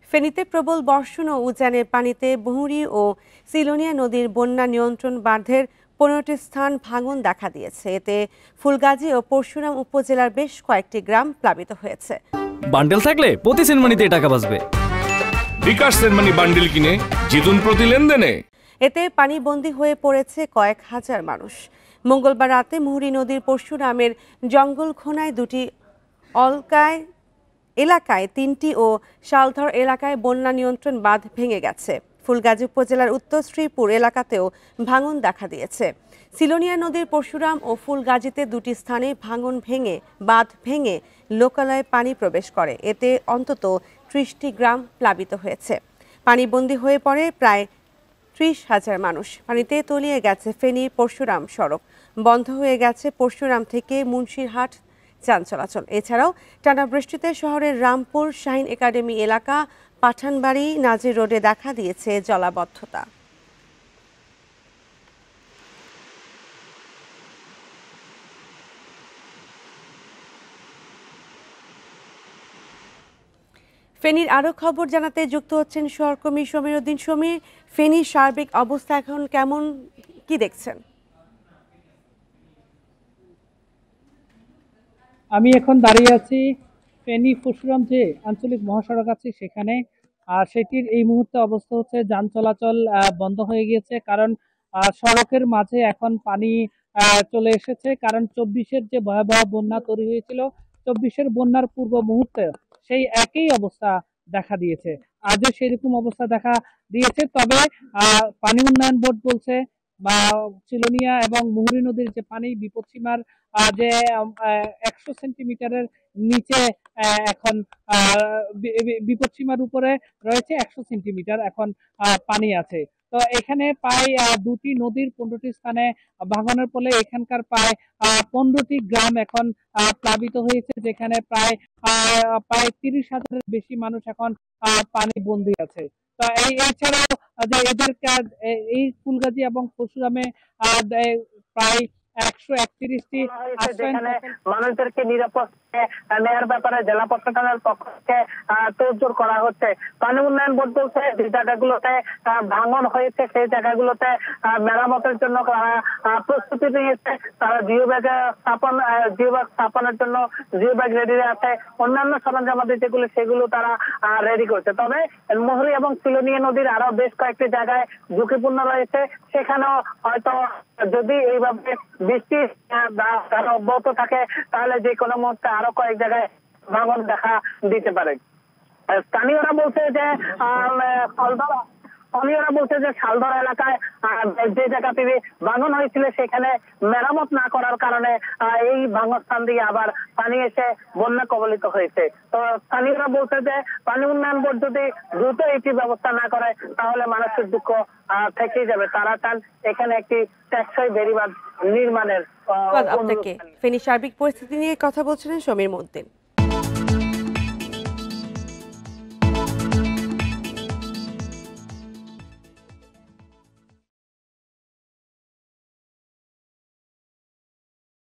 ফেনীতে প্রবল বর্ষণ ও উজানের পানিতে বহুরী ও সিলোনিয়া নদীর বন্যা নিয়ন্ত্রণ বাঁধের 15টি স্থান ভাঙন দেখা দিয়েছে। এতে ফুলগাজী ও পরশুরাম উপজেলার বেশ কয়েকটি গ্রাম প্লাবিত হয়েছে। বান্ডেল থাকলে প্রতি সেনমানিতে টাকা বাঁচবে। বিকাশ সেনমানি বান্ডেল কিনে জিতুন প্রতি লেনদেনে। এতে পানিবন্দী হয়ে পড়েছে কয়েক হাজার মানুষ। মঙ্গলবার রাতে মুহুরী নদীর পরশুরামের জঙ্গলখোনায় দুটি, অলকায় এলাকায় 3টি ও শালধর এলাকায় বন্যা নিয়ন্ত্রণ বাঁধ ভেঙে গেছে। ফুলগাজী উপজেলার উত্তর শ্রীপুর এলাকাতেও ভাঙন দেখা দিয়েছে। সিলোনিয়া নদীর পরশুরাম ও ফুলগাজীতে দুটি স্থানে ভাঙন ভেঙে বাঁধ ভেঙে লোকালয়ে পানি প্রবেশ করে। এতে অন্তত 30টি গ্রাম প্লাবিত হয়েছে। পানিবন্দী হয়ে পড়ে প্রায় 30,000 মানুষ। পানিতে তলিয়ে গেছে ফেনী পরশুরাম সড়ক। বন্ধ হয়ে গেছে পরশুরাম থেকে মুন্সিরহাট যান চলাচল। এছাড়াও টানা বৃষ্টিতে শহরের রামপুর শাহিন একাডেমি এলাকা, পাঠানবাড়ি, নাজির রোডে দেখা দিয়েছে জলাবদ্ধতা। ফেনীর আরো খবর জানাতে যুক্ত হচ্ছেন সহকর্মী সমীর উদ্দিন। সমীর, ফেনীর সার্বিক অবস্থা এখন কেমন, কি দেখছেন? আমি এখন দাঁড়িয়ে আছি ফেনী পরশুরাম যে আঞ্চলিক মহাসড়ক আছে সেখানে। আর সেটির এই মুহূর্তে অবস্থা হচ্ছে যান চলাচল বন্ধ হয়ে গিয়েছে, কারণ সড়কের মাঝে এখন পানি চলে এসেছে। কারণ 24-এর যে ভয়াবহ বন্যা তৈরি হয়েছিল, 24-এর বন্যার পূর্ব মুহূর্তে সেই একই অবস্থা দেখা দিয়েছে। আজও সেরকম অবস্থা দেখা দিয়েছে। তবে পানি উন্নয়ন বোর্ড বলছে বা সিলোনিয়া এবং মুহুরী নদীর যে পানি বিপদসীমার যে 100 সেন্টিমিটারের নিচে এখন বিপদসীমার উপরে রয়েছে 100 সেন্টিমিটার এখন পানি আছে। তো এখানে প্রায় দুটি নদীর 15টি স্থানে ভাঙনের ফলে এখানকার প্রায় 15টি গ্রাম এখন প্লাবিত হয়েছে, যেখানে প্রায় 30,000-এর বেশি মানুষ এখন পানি বন্দী আছে। তো এছাড়াও যে এদের কাজ এই ফুলগাজী এবং পরশুরামে প্রায় 131টি যেখানে মানুষদেরকে নিরাপদ নেওয়ার ব্যাপারে জেলা প্রশাসনের পক্ষ থেকে তোড়জোড় করা হচ্ছে। পানি উন্নয়ন বোর্ড বলছে যে জায়গাগুলোতে ভাঙন হয়েছে সেই জায়গাগুলোতে মেরামতের জন্য প্রস্তুতি নিয়েছে। তারা জিও ব্যাগ স্থাপনের জন্য জিও ব্যাগ রেডি আছে। অন্যান্য সরঞ্জামাদি যেগুলো সেগুলো তারা রেডি করছে। তবে মুহুরী এবং সিলোনিয়া নদীর আরো বেশ কয়েকটি জায়গায় ঝুঁকিপূর্ণ রয়েছে। সেখানেও হয়তো যদি এইভাবে বৃষ্টি অব্যাহত থাকে তাহলে যে কোনো মুহূর্তে আরো কয়েক জায়গায় ভাঙন দেখা দিতে পারে। স্থানীয়রা বলছে যে শালধর এলাকায় যে জায়গাতে ভাঙন হয়েছিল সেখানে মেরামত না করার কারণে এই ভাঙন স্থান দিয়ে আবার পানি এসে বন্যা কবলিত হয়েছে। তো স্থানীয়রা বলছে যে পানি উন্নয়ন বোর্ড যদি দ্রুত একটি ব্যবস্থা না করে তাহলে মানুষের দুঃখ থেকেই যাবে। তারা চান এখানে একটি টেকসই বেড়িবাঁধ নির্মাণের। আপনাকে ফেনী সার্বিক পরিস্থিতি নিয়ে কথা বলছিলেন সমীর উদ্দিন।